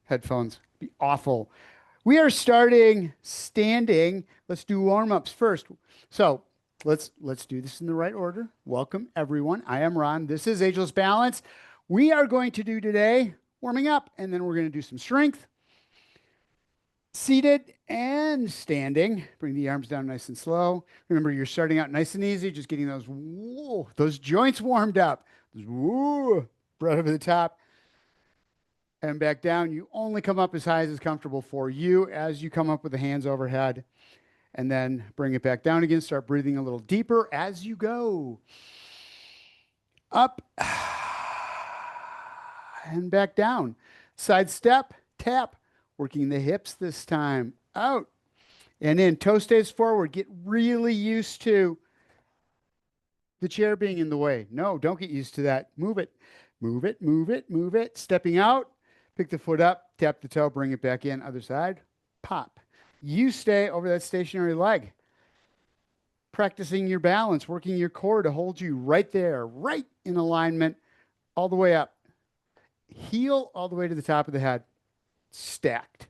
headphones. Be awful. We are starting standing. Let's do warm-ups first. So let's do this in the right order. Welcome everyone. I am Ron. This is Ageless Balance. We are going to do today warming up, and then we're going to do some strength. Seated and standing. Bring the arms down nice and slow. Remember, you're starting out nice and easy, just getting those joints warmed up. Right over the top and back down. You only come up as high as is comfortable for you as you come up with the hands overhead, and then bring it back down again. Start breathing a little deeper as you go. Up and back down. Side step, tap. Working the hips this time. Out and in. Toe stays forward. Get really used to the chair being in the way. No, don't get used to that. Move it. Move it, move it, move it. Stepping out. Pick the foot up. Tap the toe. Bring it back in. Other side. Pop. You stay over that stationary leg. Practicing your balance. Working your core to hold you right there. Right in alignment. All the way up. Heel all the way to the top of the head. Stacked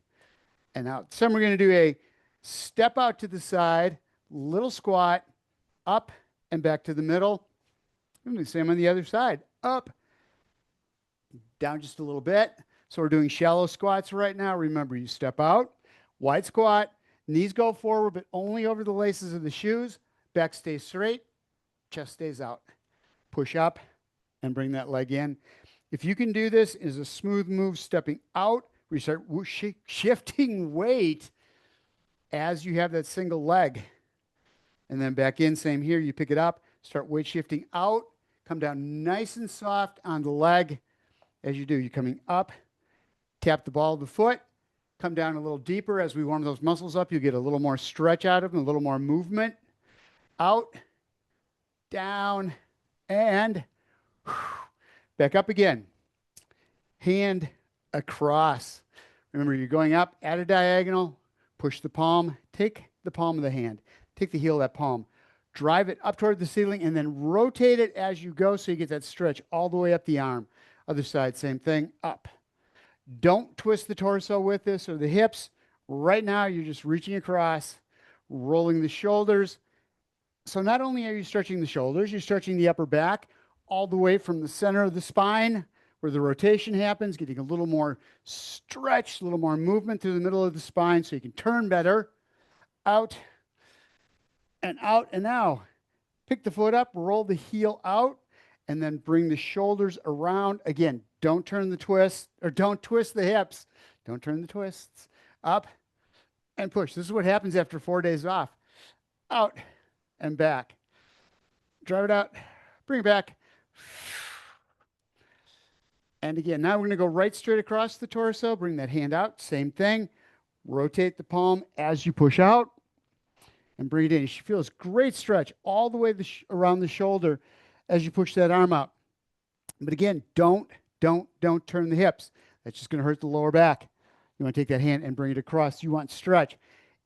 and out. Some we're going to do a step out to the side, little squat, up and back to the middle. I'm doing the same on the other side. Up, down just a little bit. So we're doing shallow squats right now. Remember, you step out, wide squat, knees go forward, but only over the laces of the shoes. Back stays straight, chest stays out. Push up and bring that leg in. If you can do this, is a smooth move, stepping out. We start shifting weight as you have that single leg. And then back in, same here. You pick it up, start weight shifting out, come down nice and soft on the leg. As you do, you're coming up, tap the ball of the foot, come down a little deeper. As we warm those muscles up, you get a little more stretch out of them, a little more movement. Out, down, and back up again. Hand across. Remember, you're going up at a diagonal, push the palm, take the palm of the hand, take the heel of that palm, drive it up toward the ceiling, and then rotate it as you go so you get that stretch all the way up the arm. Other side, same thing, up. Don't twist the torso with this or the hips. Right now, you're just reaching across, rolling the shoulders. So not only are you stretching the shoulders, you're stretching the upper back all the way from the center of the spine, where the rotation happens, getting a little more stretch, a little more movement through the middle of the spine so you can turn better. Out, and now pick the foot up, roll the heel out, and then bring the shoulders around. Again, don't turn the twist, or don't twist the hips. Don't turn the twists. Up and push. This is what happens after 4 days off. Out and back. Drive it out, bring it back. And again, now we're going to go right straight across the torso. Bring that hand out. Same thing. Rotate the palm as you push out and bring it in. You should feel this great stretch all the way around the shoulder as you push that arm out. But again, don't turn the hips. That's just going to hurt the lower back. You want to take that hand and bring it across. You want stretch.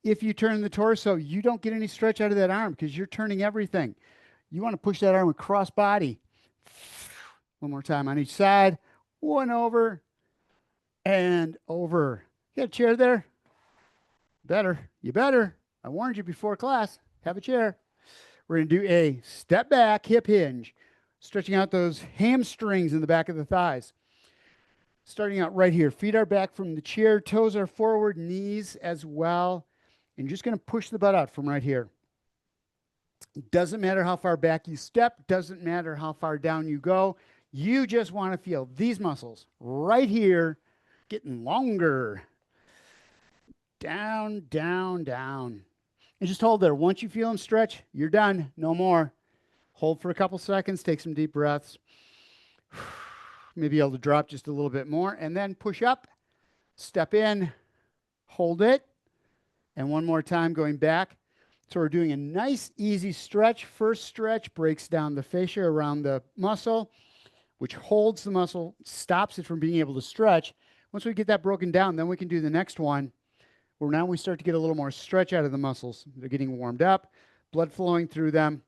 If you turn the torso, you don't get any stretch out of that arm because you're turning everything. You want to push that arm across body. One more time on each side. One over and over. You got a chair there? Better. You better. I warned you before class. Have a chair. We're going to do a step back hip hinge, stretching out those hamstrings in the back of the thighs. Starting out right here. Feet are back from the chair. Toes are forward. Knees as well. And you're just going to push the butt out from right here. Doesn't matter how far back you step. Doesn't matter how far down you go. You just want to feel these muscles right here getting longer. Down, down, down. And just hold there. Once you feel them stretch, you're done. No more. Hold for a couple seconds. Take some deep breaths. Maybe able to drop just a little bit more. And then push up. Step in. Hold it. And one more time going back. So we're doing a nice, easy stretch. First stretch breaks down the fascia around the muscle, which holds the muscle, stops it from being able to stretch. Once we get that broken down, then we can do the next one, where now we start to get a little more stretch out of the muscles. They're getting warmed up, blood flowing through them.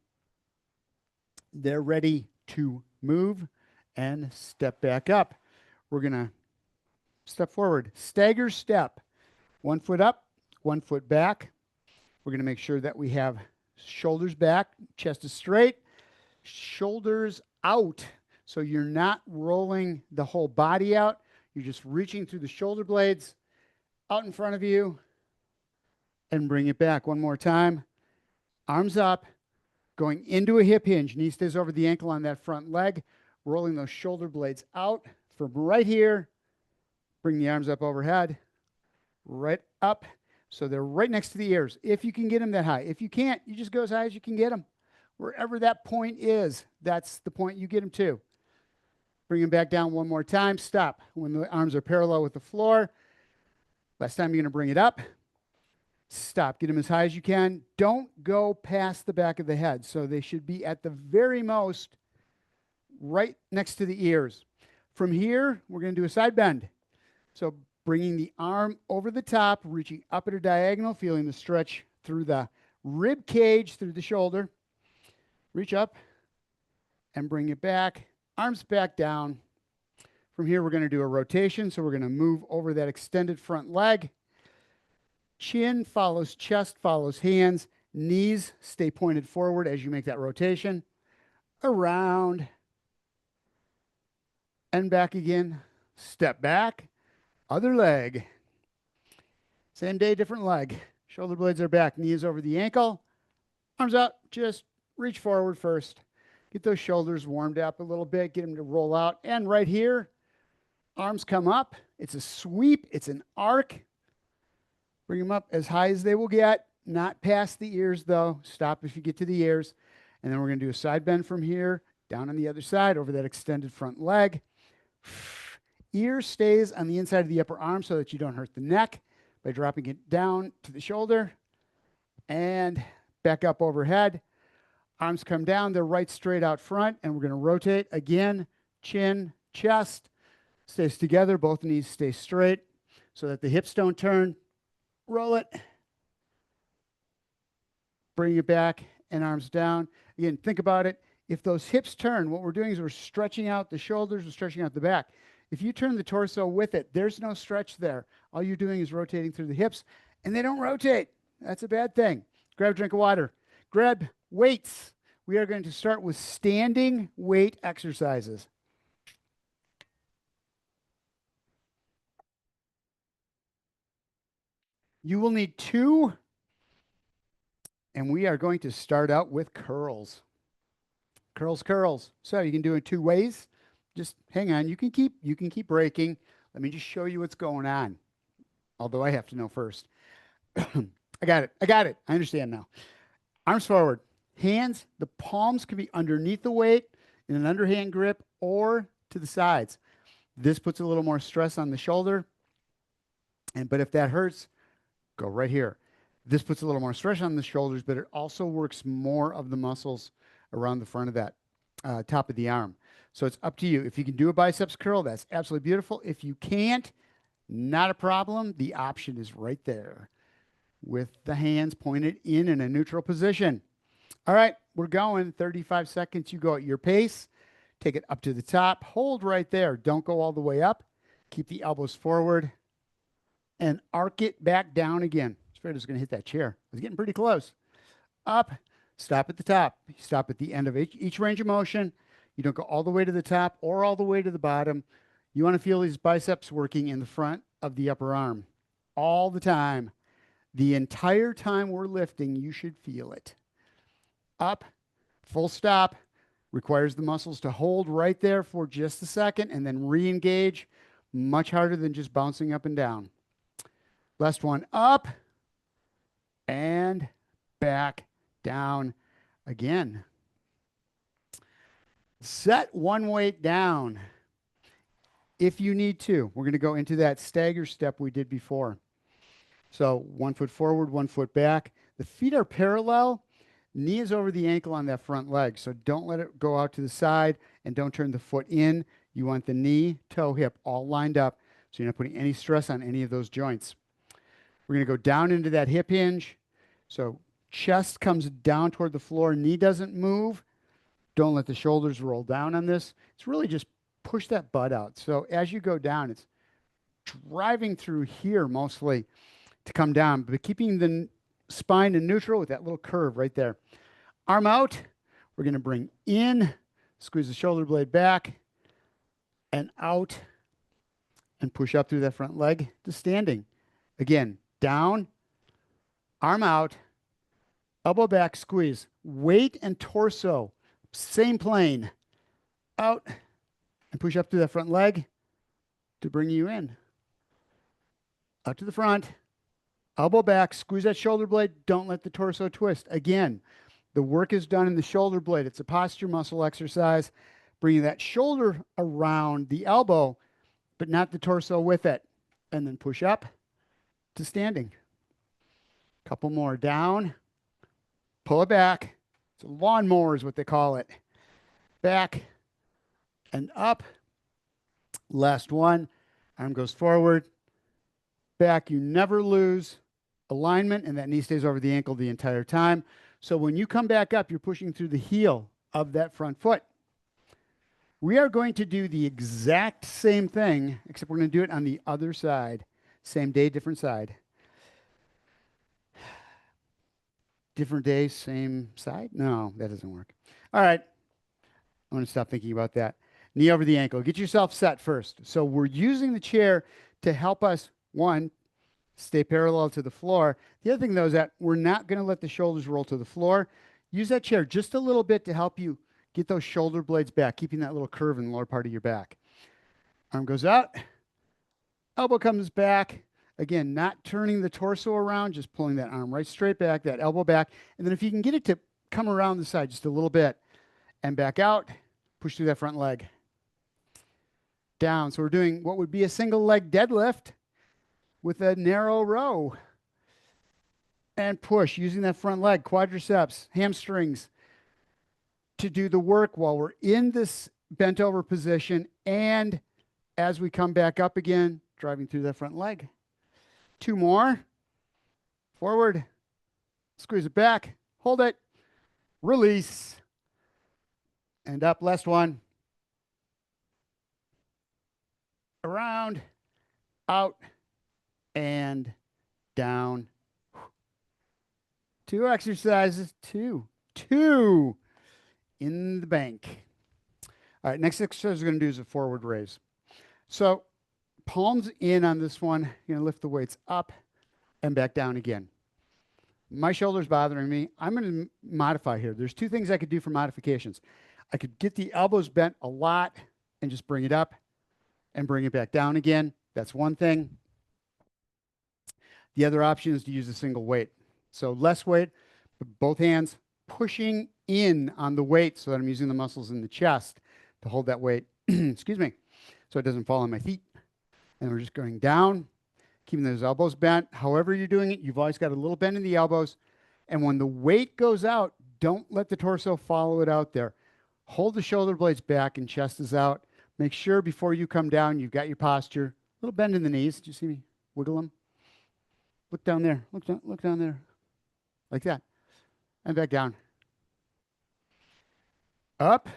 They're ready to move and step back up. We're going to step forward, stagger step, 1 foot up, 1 foot back. We're going to make sure that we have shoulders back, chest is straight, shoulders out. So you're not rolling the whole body out. You're just reaching through the shoulder blades out in front of you and bring it back. One more time. Arms up, going into a hip hinge. Knee stays over the ankle on that front leg, rolling those shoulder blades out from right here. Bring the arms up overhead, right up. So they're right next to the ears. If you can get them that high. If you can't, you just go as high as you can get them. Wherever that point is, that's the point you get them to. Bring them back down one more time. Stop when the arms are parallel with the floor. Last time you're going to bring it up. Stop. Get them as high as you can. Don't go past the back of the head. So they should be at the very most right next to the ears. From here, we're going to do a side bend. So bringing the arm over the top, reaching up at a diagonal, feeling the stretch through the rib cage, through the shoulder. Reach up and bring it back. Arms back down. From here, we're going to do a rotation. So we're going to move over that extended front leg. Chin follows chest, follows hands. Knees stay pointed forward as you make that rotation. Around and back again. Step back. Other leg. Same day, different leg. Shoulder blades are back. Knees over the ankle. Arms up. Just reach forward first. Get those shoulders warmed up a little bit. Get them to roll out. And right here, arms come up. It's a sweep. It's an arc. Bring them up as high as they will get. Not past the ears, though. Stop if you get to the ears. And then we're going to do a side bend from here, down on the other side, over that extended front leg. Ear stays on the inside of the upper arm so that you don't hurt the neck by dropping it down to the shoulder. And back up overhead. Arms come down. They're right straight out front. And we're going to rotate again. Chin, chest stays together. Both knees stay straight so that the hips don't turn. Roll it. Bring it back and arms down. Again, think about it. If those hips turn, what we're doing is we're stretching out the shoulders, we're stretching out the back. If you turn the torso with it, there's no stretch there. All you're doing is rotating through the hips, and they don't rotate. That's a bad thing. Grab a drink of water. Grab weights. We are going to start with standing weight exercises. You will need 2, and we are going to start out with curls. Curls, curls. So you can do it 2 ways. Just hang on. You can keep breaking. Let me just show you what's going on. Although I have to know first. I got it. I understand now. Arms forward. Hands, the palms can be underneath the weight in an underhand grip or to the sides. This puts a little more stress on the shoulder. But if that hurts, go right here. This puts a little more stress on the shoulders, but it also works more of the muscles around the front of that top of the arm. So it's up to you. If you can do a biceps curl, that's absolutely beautiful. If you can't, not a problem. The option is right there with the hands pointed in a neutral position. All right, we're going 35 seconds. You go at your pace. Take it up to the top. Hold right there. Don't go all the way up. Keep the elbows forward and arc it back down again. I was afraid I was going to hit that chair. I was getting pretty close. Up. Stop at the top. Stop at the end of each range of motion. You don't go all the way to the top or all the way to the bottom. You want to feel these biceps working in the front of the upper arm all the time. The entire time we're lifting, you should feel it. Up, full stop, requires the muscles to hold right there for just a second and then re-engage. Much harder than just bouncing up and down. Last one, up and back down again. Set one weight down if you need to. We're going to go into that stagger step we did before. So 1 foot forward, 1 foot back. The feet are parallel. Knee is over the ankle on that front leg. So don't let it go out to the side and don't turn the foot in. You want the knee, toe, hip all lined up so you're not putting any stress on any of those joints. We're going to go down into that hip hinge. So chest comes down toward the floor. Knee doesn't move. Don't let the shoulders roll down on this. It's really just push that butt out. So as you go down, it's driving through here mostly to come down, but keeping the spine in neutral with that little curve right there. Arm out. We're going to bring in, squeeze the shoulder blade back and out and push up through that front leg to standing. Again, down, arm out, elbow back, squeeze. Weight and torso, same plane. Out and push up through that front leg to bring you in. Out to the front, elbow back, squeeze that shoulder blade. Don't let the torso twist. Again, the work is done in the shoulder blade. It's a posture muscle exercise, bringing that shoulder around the elbow, but not the torso with it. And then push up to standing. Couple more down, pull it back. It's a lawnmower is what they call it. Back and up. Last one. Arm goes forward. Back. You never lose alignment, and that knee stays over the ankle the entire time. So when you come back up, you're pushing through the heel of that front foot. We are going to do the exact same thing, except we're going to do it on the other side. Same day, different side. Different day, same side? No, that doesn't work. All right. I'm going to stop thinking about that. Knee over the ankle. Get yourself set first. So we're using the chair to help us, one, stay parallel to the floor. The other thing, though, is that we're not going to let the shoulders roll to the floor. Use that chair just a little bit to help you get those shoulder blades back, keeping that little curve in the lower part of your back. Arm goes out. Elbow comes back. Again, not turning the torso around, just pulling that arm right straight back, that elbow back. And then if you can get it to come around the side just a little bit and back out, push through that front leg. Down. So we're doing what would be a single leg deadlift with a narrow row. And push, using that front leg, quadriceps, hamstrings, to do the work while we're in this bent over position. And as we come back up again, driving through that front leg. Two more. Forward. Squeeze it back. Hold it. Release. And up. Last one. Around. Out. And down. Two exercises. Two in the bank. All right, next exercise we're going to do is a forward raise. So palms in on this one. You're going to lift the weights up and back down again. My shoulder's bothering me. I'm going to modify here. There's two things I could do for modifications. I could get the elbows bent a lot and just bring it up and bring it back down again. That's one thing. The other option is to use a single weight. So less weight, but both hands pushing in on the weight so that I'm using the muscles in the chest to hold that weight, excuse me, so it doesn't fall on my feet. And we're just going down, keeping those elbows bent. However you're doing it, you've always got a little bend in the elbows. And when the weight goes out, don't let the torso follow it out there. Hold the shoulder blades back and chest is out. Make sure before you come down, you've got your posture. A little bend in the knees. Do you see me wiggle them? Look down there. Look down there. Like that. And back down. Up.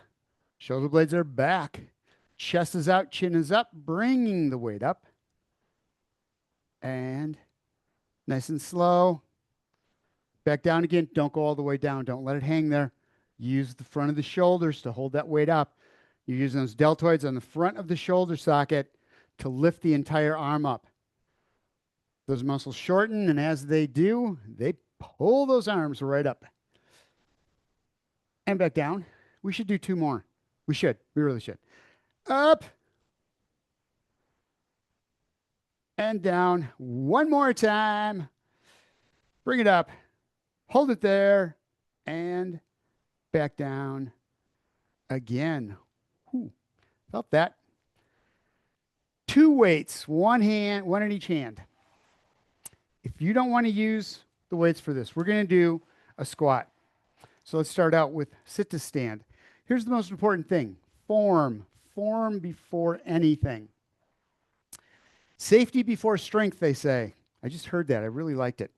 Shoulder blades are back. Chest is out. Chin is up. Bringing the weight up. And nice and slow. Back down again. Don't go all the way down. Don't let it hang there. Use the front of the shoulders to hold that weight up. You're using those deltoids on the front of the shoulder socket to lift the entire arm up. Those muscles shorten, and as they do, they pull those arms right up. And back down. We should do two more. We should. We really should. Up. And down. One more time. Bring it up. Hold it there. And back down again. Ooh, felt that. Two weights. One hand, one in each hand. If you don't want to use the weights for this, we're going to do a squat. So let's start out with sit to stand. Here's the most important thing. Form before anything. Safety before strength, they say. I just heard that. I really liked it.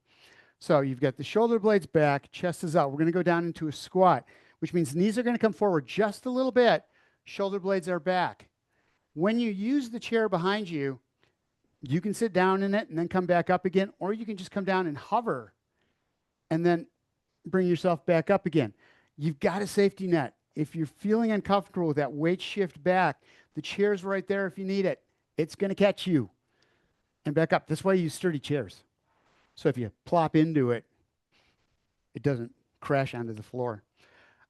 So you've got the shoulder blades back, chest is out. We're going to go down into a squat, which means knees are going to come forward just a little bit. Shoulder blades are back. When you use the chair behind you, You can sit down in it and then come back up again, or you can just come down and hover and then bring yourself back up again. You've got a safety net. If you're feeling uncomfortable with that weight shift back, the chair's right there if you need it. It's going to catch you and back up. That's why you use sturdy chairs. So if you plop into it, it doesn't crash onto the floor.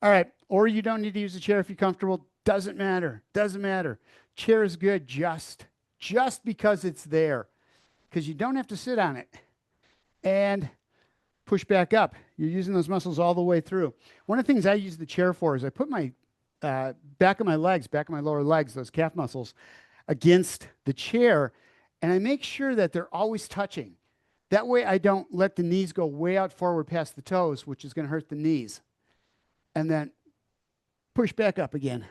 All right. Or you don't need to use a chair if you're comfortable. Doesn't matter. Doesn't matter. Chair is good just because it's there, because you don't have to sit on it and push back up. You're using those muscles all the way through. One of the things I use the chair for is I put my back of my legs, back of my lower legs, those calf muscles against the chair, and I make sure that they're always touching. That way I don't let the knees go way out forward past the toes, which is going to hurt the knees. And then push back up again.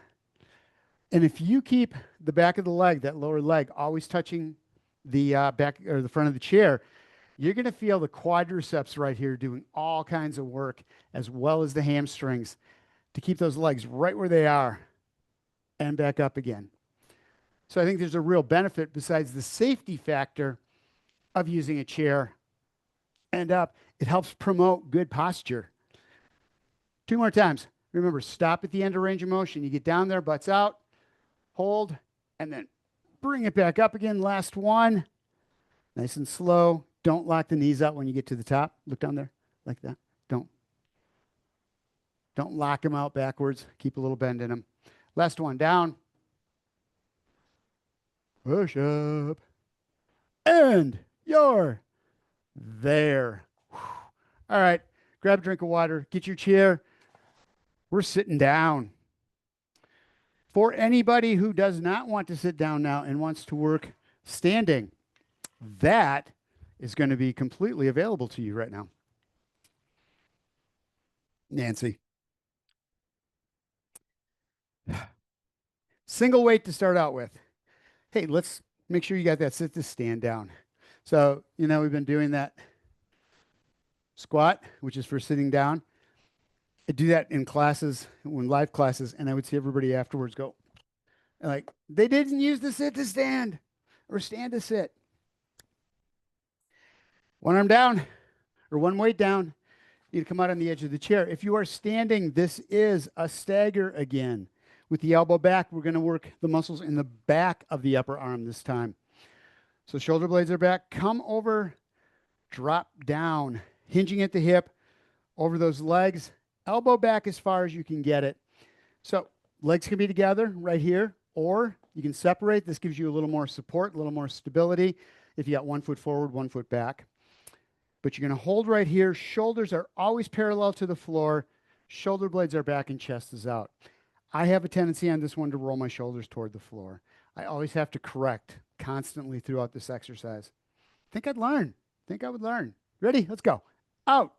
And if you keep the back of the leg, that lower leg, always touching the back or the front of the chair, you're going to feel the quadriceps right here doing all kinds of work, as well as the hamstrings, to keep those legs right where they are and back up again. So I think there's a real benefit besides the safety factor of using a chair and up. It helps promote good posture. 2 more times. Remember, stop at the end of range of motion. You get down there, butts out, hold, and then bring it back up again. Last one. Nice and slow. Don't lock the knees out when you get to the top. Look down there like that. Don't lock them out backwards. Keep a little bend in them. Last one. Down. Push up. And you're there. All right. Grab a drink of water. Get your chair. We're sitting down. For anybody who does not want to sit down now and wants to work standing, that is going to be completely available to you right now. Nancy. Single weight to start out with. Hey, let's make sure you got that sit to stand down. So, we've been doing that squat, which is for sitting down. I do that in classes, when live classes, and I would see everybody afterwards go, like, they didn't use the sit to stand or stand to sit. One arm down or one weight down. You need to come out on the edge of the chair. If you are standing, this is a stagger again. With the elbow back, we're going to work the muscles in the back of the upper arm this time. So shoulder blades are back. Come over, drop down, hinging at the hip, over those legs, elbow back as far as you can get it. So legs can be together right here, or you can separate. This gives you a little more support, a little more stability if you got 1 foot forward, 1 foot back. But you're going to hold right here. Shoulders are always parallel to the floor. Shoulder blades are back and chest is out. I have a tendency on this one to roll my shoulders toward the floor. I always have to correct constantly throughout this exercise. Think I would learn. Ready? Let's go. Out.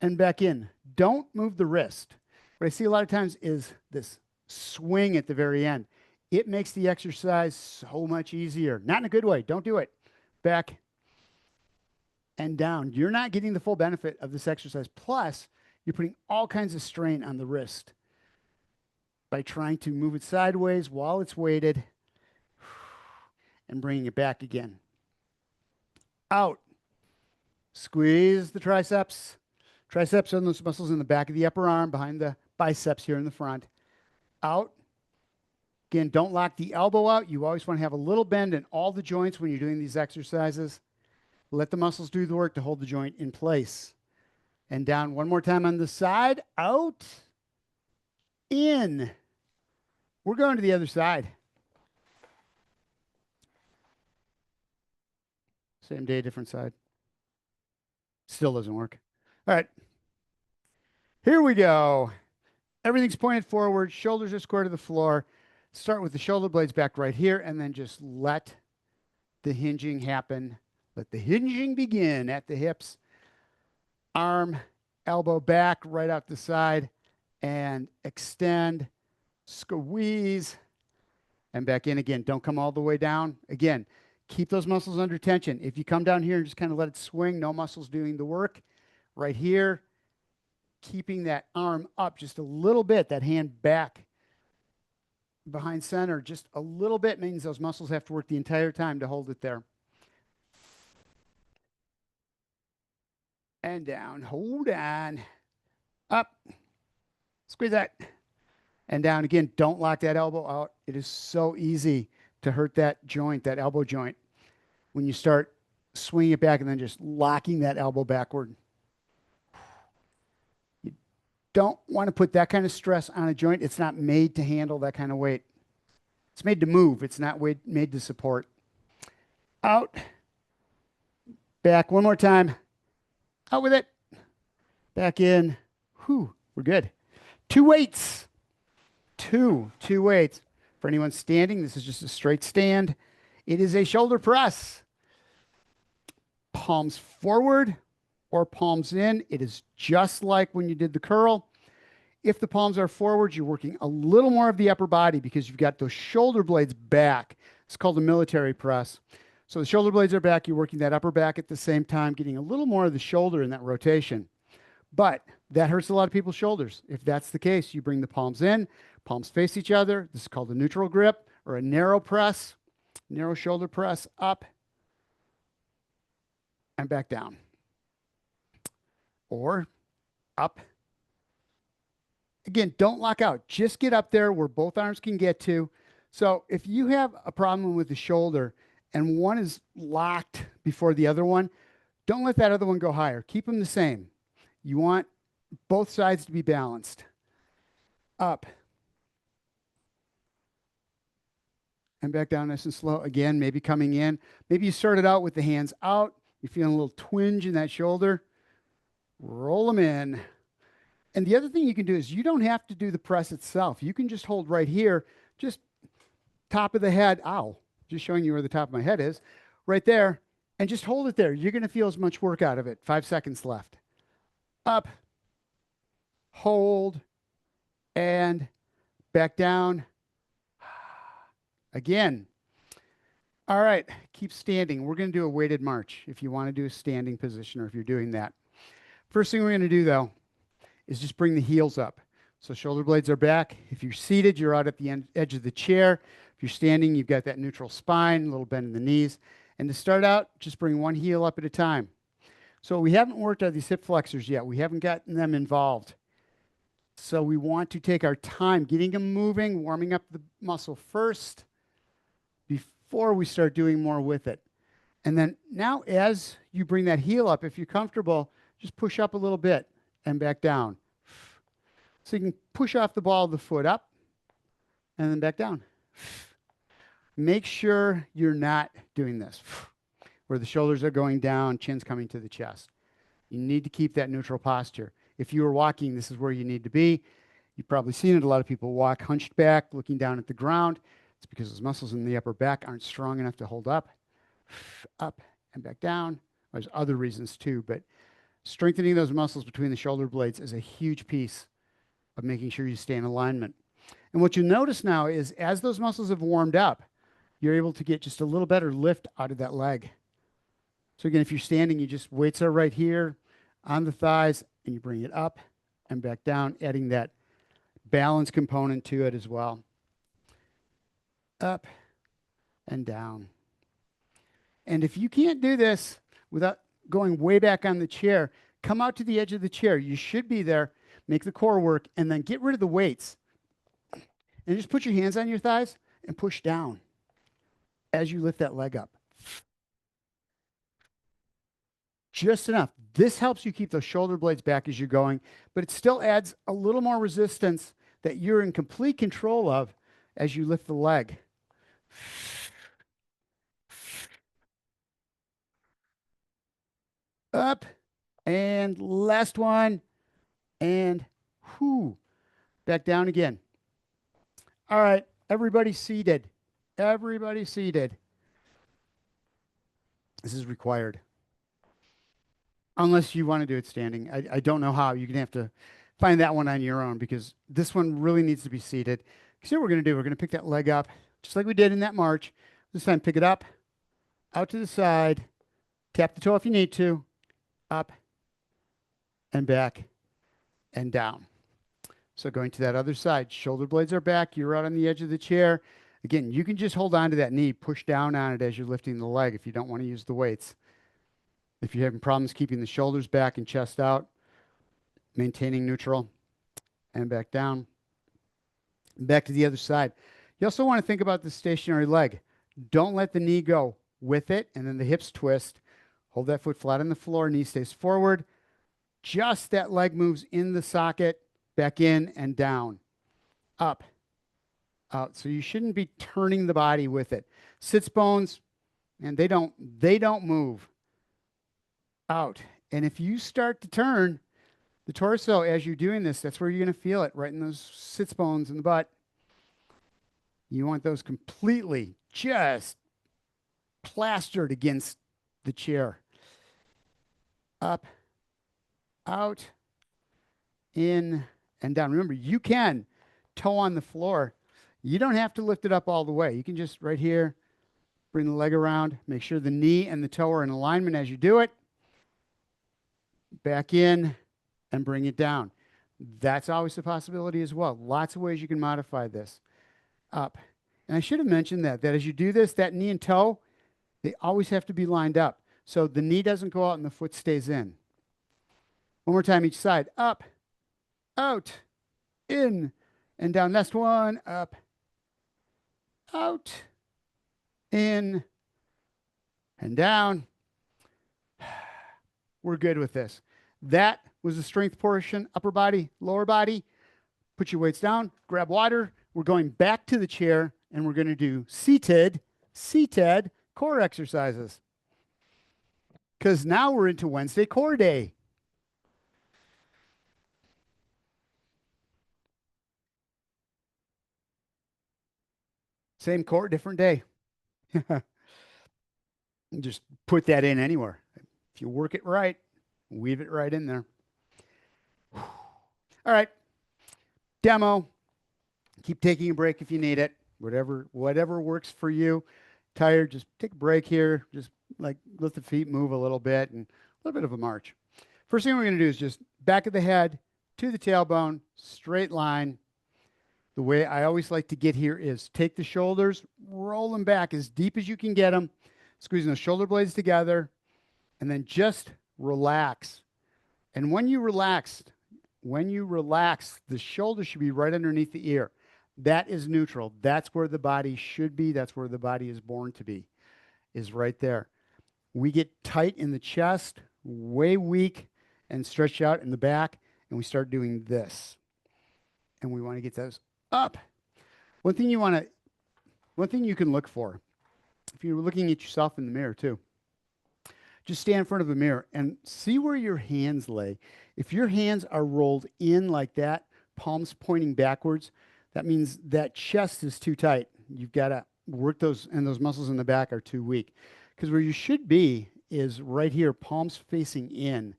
And back in. Don't move the wrist. What I see a lot of times is this swing at the very end. It makes the exercise so much easier. Not in a good way. Don't do it. Back and down. You're not getting the full benefit of this exercise. Plus, you're putting all kinds of strain on the wrist by trying to move it sideways while it's weighted and bringing it back again. Out. Squeeze the triceps. Triceps are those muscles in the back of the upper arm, behind the biceps here in the front. Out. Again, don't lock the elbow out. You always want to have a little bend in all the joints when you're doing these exercises. Let the muscles do the work to hold the joint in place. And down one more time on the side. Out. In. We're going to the other side. Same day, different side. Still doesn't work. All right. Here we go. Everything's pointed forward. Shoulders are square to the floor. Start with the shoulder blades back right here, and then just let the hinging happen. Let the hinging begin at the hips. Arm, elbow back, right out the side, and extend, squeeze, and back in again. Don't come all the way down. Again, keep those muscles under tension. If you come down here and just kind of let it swing, no muscles doing the work. Right here, keeping that arm up just a little bit, that hand back behind center just a little bit means those muscles have to work the entire time to hold it there. And down, hold on, up, squeeze that, and down again. Don't lock that elbow out. It is so easy to hurt that joint, that elbow joint, when you start swinging it back and then just locking that elbow backward. You don't want to put that kind of stress on a joint. It's not made to handle that kind of weight. It's made to move. It's not made to support. Out, back, one more time. Out with it. Back in. Whew, we're good. Two weights. Two weights. For anyone standing, this is just a straight stand. It is a shoulder press. Palms forward or palms in. It is just like when you did the curl. If the palms are forward, you're working a little more of the upper body because you've got those shoulder blades back. It's called a military press. So the shoulder blades are back. You're working that upper back at the same time, getting a little more of the shoulder in that rotation. But that hurts a lot of people's shoulders. If that's the case, you bring the palms in, palms face each other. This is called a neutral grip or a narrow press, narrow shoulder press, up and back down. Or up. Again, don't lock out. Just get up there where both arms can get to. So if you have a problem with the shoulder and one is locked before the other one, don't let that other one go higher. Keep them the same. You want both sides to be balanced. Up. And back down nice and slow. Again, maybe coming in. Maybe you started out with the hands out. You're feeling a little twinge in that shoulder. Roll them in. And the other thing you can do is you don't have to do the press itself. You can just hold right here, just top of the head. Ow. Just showing you where the top of my head is. Right there. And just hold it there. You're going to feel as much work out of it. 5 seconds left. Up. Hold. And back down. Again. All right. Keep standing. We're going to do a weighted march if you want to do a standing position or if you're doing that. First thing we're going to do, though, is just bring the heels up. So shoulder blades are back. If you're seated, you're out at the edge of the chair. If you're standing, you've got that neutral spine, a little bend in the knees. And to start out, just bring one heel up at a time. So we haven't worked on these hip flexors yet. We haven't gotten them involved. So we want to take our time getting them moving, warming up the muscle first before we start doing more with it. And then now as you bring that heel up, if you're comfortable, just push up a little bit and back down. So you can push off the ball of the foot up and then back down. Make sure you're not doing this where the shoulders are going down, chin's coming to the chest. You need to keep that neutral posture. If you were walking, this is where you need to be. You've probably seen it. A lot of people walk hunched back, looking down at the ground. It's because those muscles in the upper back aren't strong enough to hold up and back down. There's other reasons too, but strengthening those muscles between the shoulder blades is a huge piece of making sure you stay in alignment. And what you notice now is as those muscles have warmed up, you're able to get just a little better lift out of that leg. So again, if you're standing, you just weights are right here on the thighs and you bring it up and back down, adding that balance component to it as well. Up and down. And if you can't do this without going way back on the chair, come out to the edge of the chair. You should be there, make the core work, and then get rid of the weights. And just put your hands on your thighs and push down as you lift that leg up. Just enough. This helps you keep those shoulder blades back as you're going, but it still adds a little more resistance that you're in complete control of as you lift the leg. Up and last one and back down again. All right, everybody seated. Everybody seated. This is required. Unless you want to do it standing. I don't know how. You're going to have to find that one on your own because this one really needs to be seated. Because what we're going to do, we're going to pick that leg up just like we did in that march. This time, pick it up, out to the side, tap the toe if you need to, up and back and down. So going to that other side, shoulder blades are back. You're out on the edge of the chair. Again, you can just hold on to that knee, push down on it as you're lifting the leg if you don't want to use the weights. If you're having problems keeping the shoulders back and chest out, maintaining neutral, and back down. Back to the other side. You also want to think about the stationary leg. Don't let the knee go with it, and then the hips twist. Hold that foot flat on the floor, knee stays forward. Just that leg moves in the socket, back in and down, up, out. So you shouldn't be turning the body with it. Sits bones, and they don't move. Out. And if you start to turn the torso as you're doing this, that's where you're going to feel it, right in those sits bones in the butt. You want those completely just plastered against the chair. Up, out, in, and down. Remember, you can toe on the floor. You don't have to lift it up all the way. You can just right here, bring the leg around, make sure the knee and the toe are in alignment as you do it. Back in and bring it down. That's always a possibility as well. Lots of ways you can modify this. Up. And I should have mentioned that as you do this, that knee and toe, they always have to be lined up. So the knee doesn't go out and the foot stays in. One more time each side. Up, out, in, and down. Last one. Up, out, in, and down. We're good with this. That was the strength portion, upper body, lower body. Put your weights down, grab water. We're going back to the chair, and we're going to do seated core exercises. Because now we're into Wednesday core day. Same core, different day. Just put that in anywhere. If you work it right, weave it right in there. All right. Demo. Keep taking a break if you need it. Whatever works for you. Tired, just take a break here. Just like let the feet move a little bit and a little bit of a march. First thing we're going to do is just back of the head to the tailbone, straight line. The way I always like to get here is take the shoulders, roll them back as deep as you can get them, squeezing those shoulder blades together, and then just relax. And when you relax, the shoulder should be right underneath the ear. That is neutral. That's where the body should be. That's where the body is born to be, is right there. We get tight in the chest, way weak, and stretch out in the back, and we start doing this. And we want to get those up. One thing you can look for, if you're looking at yourself in the mirror too, just stand in front of a mirror and see where your hands lay. If your hands are rolled in like that, palms pointing backwards, that means that chest is too tight. You've got to work those, and those muscles in the back are too weak. Because where you should be is right here, palms facing in.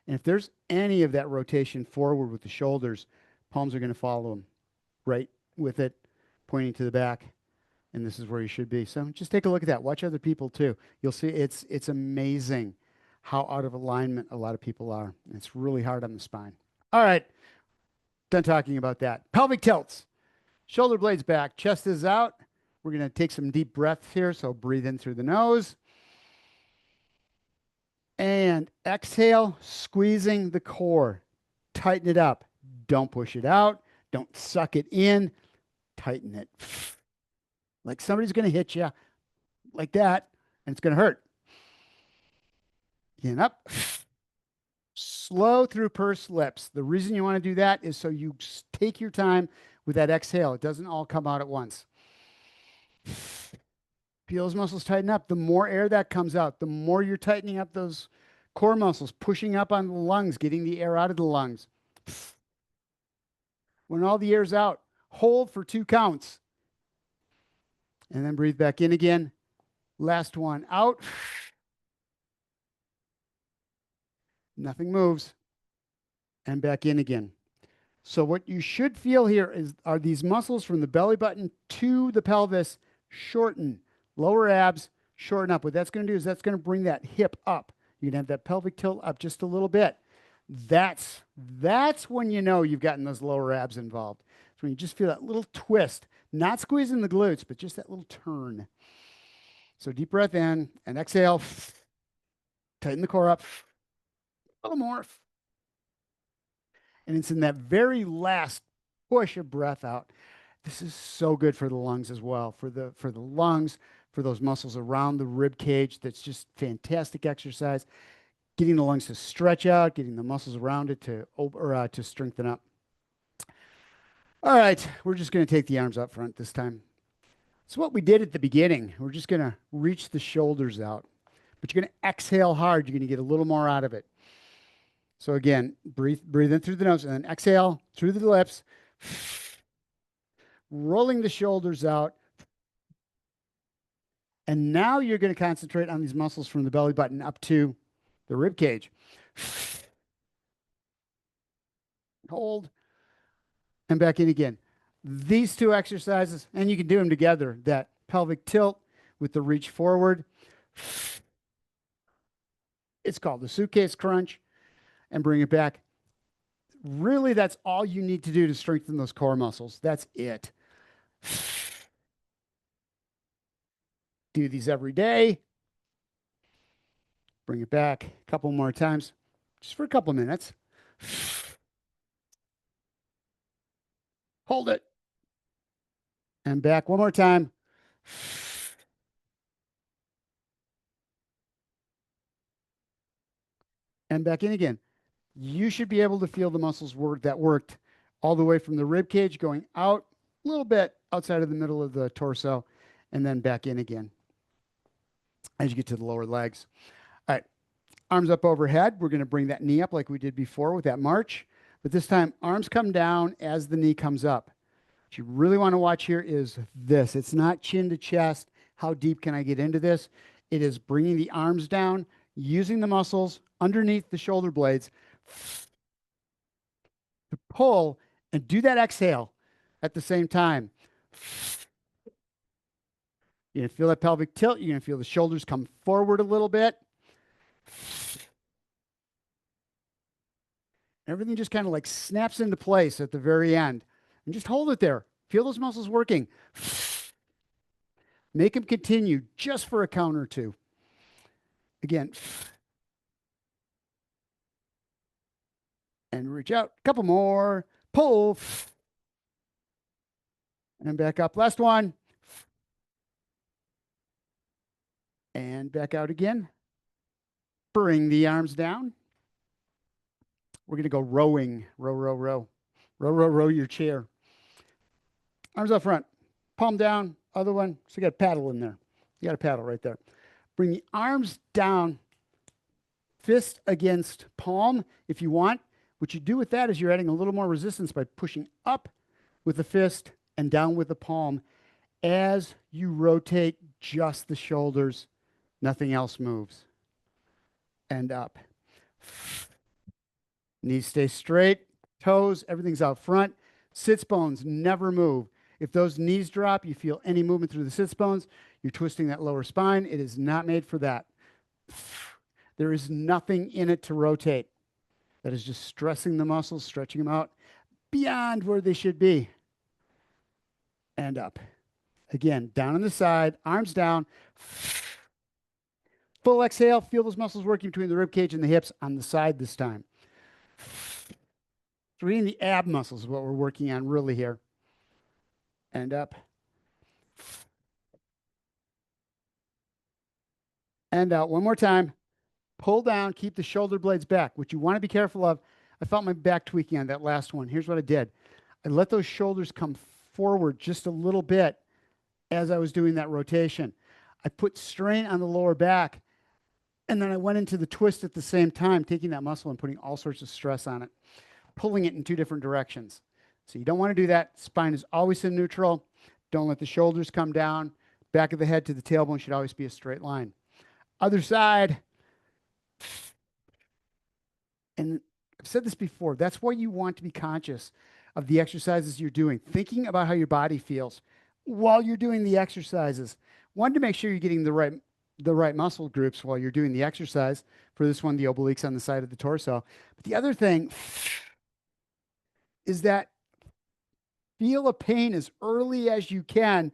And if there's any of that rotation forward with the shoulders, palms are going to follow them right with it, pointing to the back. And this is where you should be. So just take a look at that. Watch other people too. You'll see it's amazing how out of alignment a lot of people are. It's really hard on the spine. All right. Done talking about that. Pelvic tilts. Shoulder blades back. Chest is out. We're going to take some deep breaths here. So breathe in through the nose. And exhale, squeezing the core. Tighten it up. Don't push it out. Don't suck it in. Tighten it. Like somebody's going to hit you like that, and it's going to hurt. In up. Slow through pursed lips. The reason you want to do that is so you take your time with that exhale. It doesn't all come out at once. Feel those muscles tighten up. The more air that comes out, the more you're tightening up those core muscles, pushing up on the lungs, getting the air out of the lungs. When all the air's out, hold for 2 counts. And then breathe back in again. Last one out. Nothing moves. And back in again. So what you should feel here are these muscles from the belly button to the pelvis shorten. Lower abs shorten up. What that's going to do is that's going to bring that hip up. You're going to have that pelvic tilt up just a little bit. That's when you know you've gotten those lower abs involved. So when you just feel that little twist, not squeezing the glutes, but just that little turn. So deep breath in and exhale. Tighten the core up a little more. And it's in that very last push of breath out. This is so good for the lungs as well. For the lungs, for those muscles around the rib cage. That's just fantastic exercise. Getting the lungs to stretch out, getting the muscles around it to strengthen up. All right, we're just going to take the arms up front this time. So what we did at the beginning, we're just going to reach the shoulders out, but you're going to exhale hard. You're going to get a little more out of it. So again, breathe in through the nose and then exhale through the lips, rolling the shoulders out. And now you're going to concentrate on these muscles from the belly button up to the rib cage. Hold and back in again. These two exercises, and you can do them together, that pelvic tilt with the reach forward. It's called the suitcase crunch, and bring it back. Really, that's all you need to do to strengthen those core muscles. That's it. Do these every day. Bring it back a couple more times, just for a couple minutes. Hold it. And back one more time. And back in again. You should be able to feel the muscles that worked all the way from the rib cage going out a little bit outside of the middle of the torso and then back in again as you get to the lower legs. All right, arms up overhead. We're going to bring that knee up like we did before with that march, but this time arms come down as the knee comes up. What you really want to watch here is this. It's not chin to chest. How deep can I get into this? It is bringing the arms down, using the muscles underneath the shoulder blades to pull and do that exhale at the same time. You're going to feel that pelvic tilt. You're going to feel the shoulders come forward a little bit. Everything just kind of like snaps into place at the very end. And just hold it there. Feel those muscles working. Make them continue just for a count or two. Again. And reach out. A couple more. Pull. And back up. Last one. And back out again. Bring the arms down. We're going to go rowing. Row, row, row. Row, row, row your chair. Arms up front. Palm down. Other one. So you got a paddle in there. You got a paddle right there. Bring the arms down. Fist against palm if you want. What you do with that is you're adding a little more resistance by pushing up with the fist and down with the palm as you rotate just the shoulders. Nothing else moves. And up. Knees stay straight. Toes, everything's out front. Sits bones never move. If those knees drop, you feel any movement through the sits bones, you're twisting that lower spine. It is not made for that. There is nothing in it to rotate. That is just stressing the muscles, stretching them out beyond where they should be. And up. Again, down on the side, arms down. Full exhale. Feel those muscles working between the rib cage and the hips on the side this time. Reading the ab muscles is what we're working on really here. And up. And out. One more time. Pull down. Keep the shoulder blades back. What you want to be careful of, I felt my back tweaking on that last one. Here's what I did. I let those shoulders come forward just a little bit as I was doing that rotation. I put strain on the lower back, and then I went into the twist at the same time, taking that muscle and putting all sorts of stress on it, pulling it in two different directions. So you don't want to do that. Spine is always in neutral. Don't let the shoulders come down. Back of the head to the tailbone should always be a straight line. Other side. And I've said this before. That's why you want to be conscious of the exercises you're doing, thinking about how your body feels while you're doing the exercises. One, to make sure you're getting the right the right muscle groups while you're doing the exercise. For this one, the obliques on the side of the torso. But the other thing is that feel a pain as early as you can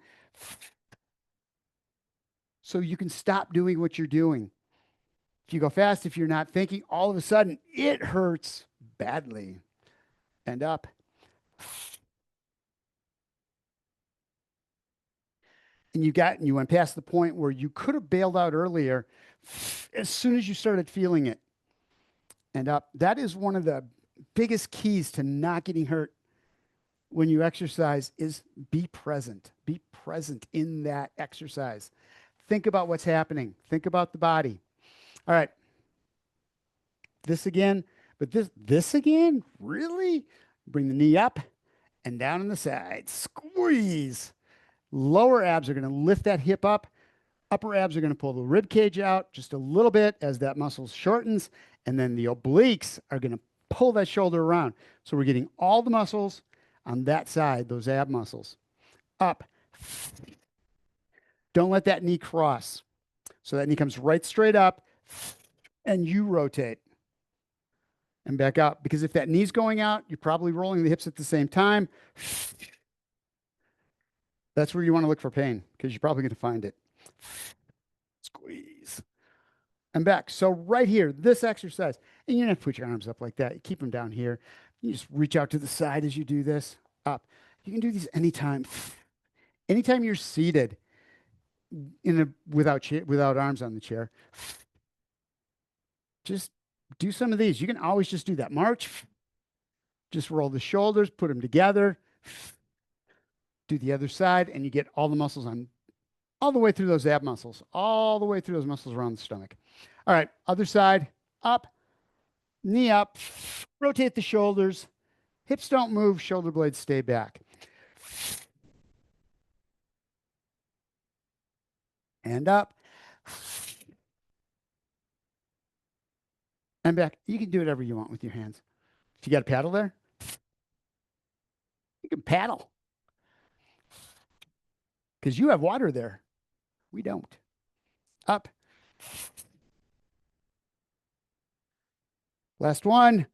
so you can stop doing what you're doing. If you go fast, if you're not thinking, all of a sudden it hurts badly. And up. And you went past the point where you could have bailed out earlier as soon as you started feeling it. And up. That is one of the biggest keys to not getting hurt when you exercise is be present. Be present in that exercise. Think about what's happening. Think about the body. All right. This again, but this again? Really? Bring the knee up and down on the side. Squeeze. Lower abs are going to lift that hip up. Upper abs are going to pull the rib cage out just a little bit as that muscle shortens. And then the obliques are going to pull that shoulder around. So we're getting all the muscles on that side, those ab muscles. Up. Don't let that knee cross. So that knee comes right straight up and you rotate and back out. Because if that knee's going out, you're probably rolling the hips at the same time. That's where you want to look for pain because you're probably going to find it. Squeeze. And back. So right here, this exercise, and you don't have to put your arms up like that. You keep them down here. You just reach out to the side as you do this. Up. You can do these anytime. Anytime you're seated without arms on the chair. Just do some of these. You can always just do that. March. Just roll the shoulders, put them together. Do the other side, and you get all the muscles on, all the way through those ab muscles, all the way through those muscles around the stomach. All right, other side, up, knee up, rotate the shoulders, hips don't move, shoulder blades stay back. And up. And back. You can do whatever you want with your hands. If you got a paddle there, you can paddle. Because you have water there. We don't. Up. Last one.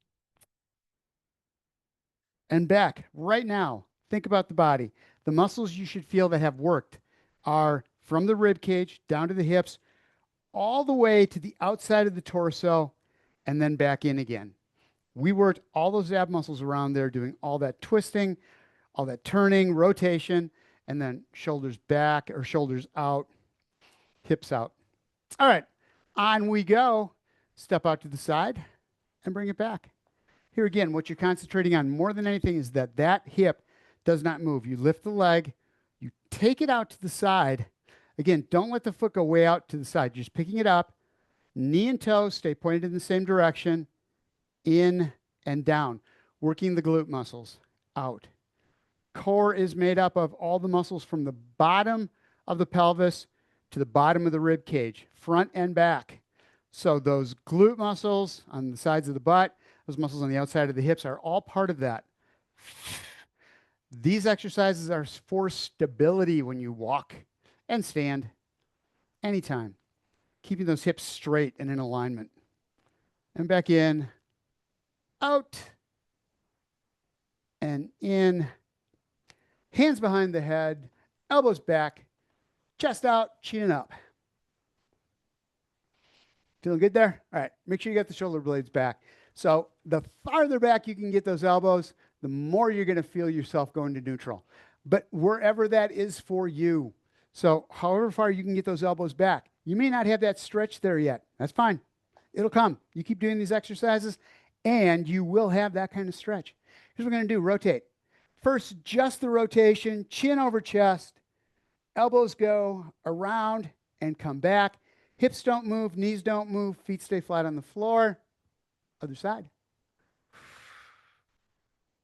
And back. Right now, think about the body. The muscles you should feel that have worked are from the rib cage down to the hips, all the way to the outside of the torso, and then back in again. We worked all those ab muscles around there doing all that twisting, all that turning, rotation, and then shoulders back or shoulders out, hips out. All right, on we go. Step out to the side and bring it back. Here again, what you're concentrating on more than anything is that that hip does not move. You lift the leg, you take it out to the side. Again, don't let the foot go way out to the side. You're just picking it up. Knee and toe stay pointed in the same direction. In and down. Working the glute muscles. Out. Core is made up of all the muscles from the bottom of the pelvis to the bottom of the rib cage, front and back. So those glute muscles on the sides of the butt, those muscles on the outside of the hips are all part of that. These exercises are for stability when you walk and stand anytime. Keeping those hips straight and in alignment. And back in, out, and in. Hands behind the head, elbows back, chest out, chin up. Feeling good there? All right, make sure you get the shoulder blades back. So the farther back you can get those elbows, the more you're going to feel yourself going to neutral. But wherever that is for you. So however far you can get those elbows back. You may not have that stretch there yet. That's fine. It'll come. You keep doing these exercises, and you will have that kind of stretch. Here's what we're going to do. Rotate. First, just the rotation, chin over chest. Elbows go around and come back. Hips don't move, knees don't move, feet stay flat on the floor. Other side.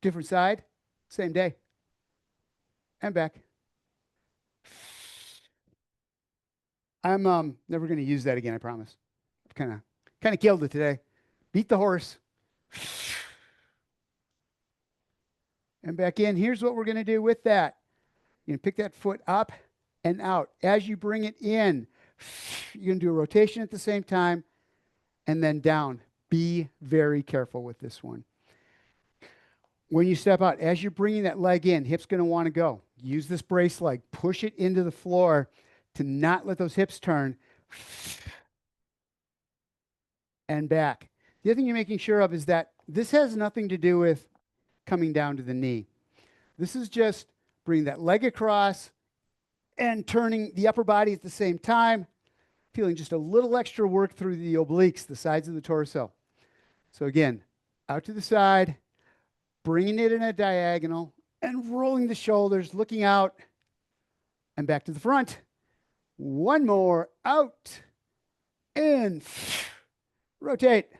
Different side, same day. And back. I'm never going to use that again, I promise. Kind of killed it today. Beat the horse. And back in. Here's what we're going to do with that. You're going to pick that foot up and out. As you bring it in, You're going to do a rotation at the same time and then down. Be very careful with this one. When you step out, as you're bringing that leg in, hip's going to want to go. Use this brace leg. Push it into the floor to not let those hips turn. And back. The other thing you're making sure of is that this has nothing to do with coming down to the knee. This is just bringing that leg across and turning the upper body at the same time, feeling just a little extra work through the obliques, the sides of the torso. So again, out to the side, bringing it in a diagonal and rolling the shoulders, looking out and back to the front. One more, out, in, rotate,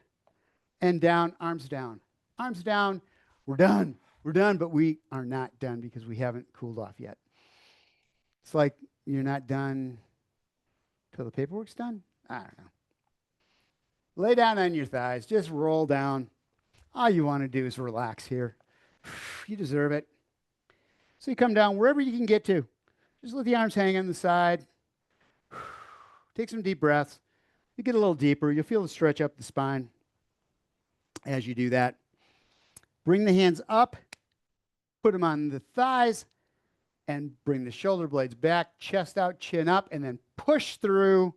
and down, arms down. Arms down, we're done. We're done, but we are not done because we haven't cooled off yet. It's like you're not done till the paperwork's done. I don't know. Lay down on your thighs. Just roll down. All you want to do is relax here. You deserve it. So you come down wherever you can get to. Just let the arms hang on the side. Take some deep breaths. You get a little deeper. You'll feel the stretch up the spine as you do that. Bring the hands up. Put them on the thighs. And bring the shoulder blades back, chest out, chin up, and then push through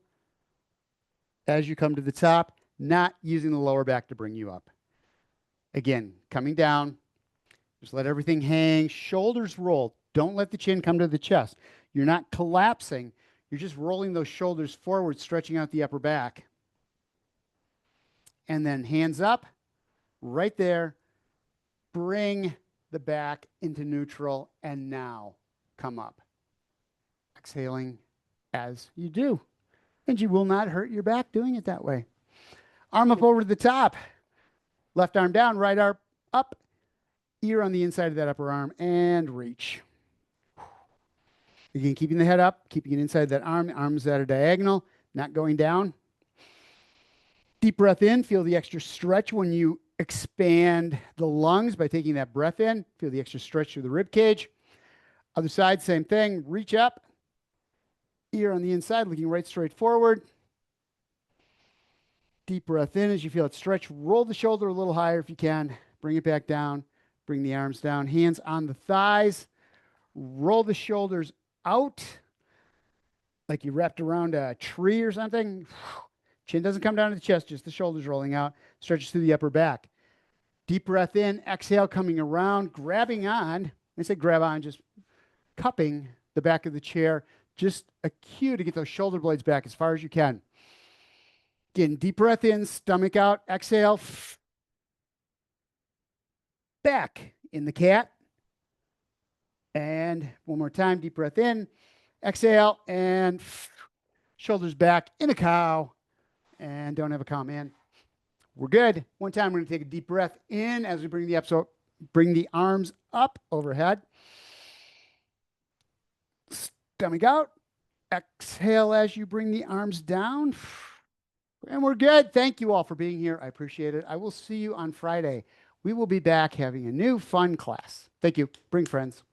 as you come to the top, not using the lower back to bring you up. Again, coming down, just let everything hang, shoulders roll. Don't let the chin come to the chest. You're not collapsing. You're just rolling those shoulders forward, stretching out the upper back. And then hands up, right there. Bring the back into neutral, and now come up. Exhaling as you do. And you will not hurt your back doing it that way. Arm up over to the top. Left arm down, right arm up. Ear on the inside of that upper arm, and reach. Again, keeping the head up, keeping it inside that arm. Arms at a diagonal, not going down. Deep breath in. Feel the extra stretch when you expand the lungs by taking that breath in. Feel the extra stretch through the rib cage. Other side, same thing. Reach up. Ear on the inside, looking right straight forward. Deep breath in as you feel it stretch. Roll the shoulder a little higher if you can. Bring it back down. Bring the arms down. Hands on the thighs. Roll the shoulders out like you wrapped around a tree or something. Chin doesn't come down to the chest, just the shoulders rolling out. Stretches through the upper back. Deep breath in. Exhale, coming around, grabbing on. When I say grab on, just cupping the back of the chair. Just a cue to get those shoulder blades back as far as you can. Again, deep breath in, stomach out, exhale. Back in the cat. And one more time, deep breath in, exhale, and shoulders back in a cow. And don't have a cow, man. We're good. One time, we're going to take a deep breath in as we bring the arms up overhead. Stomach out. Exhale as you bring the arms down. And we're good. Thank you all for being here. I appreciate it. I will see you on Friday. We will be back having a new fun class. Thank you. Bring friends.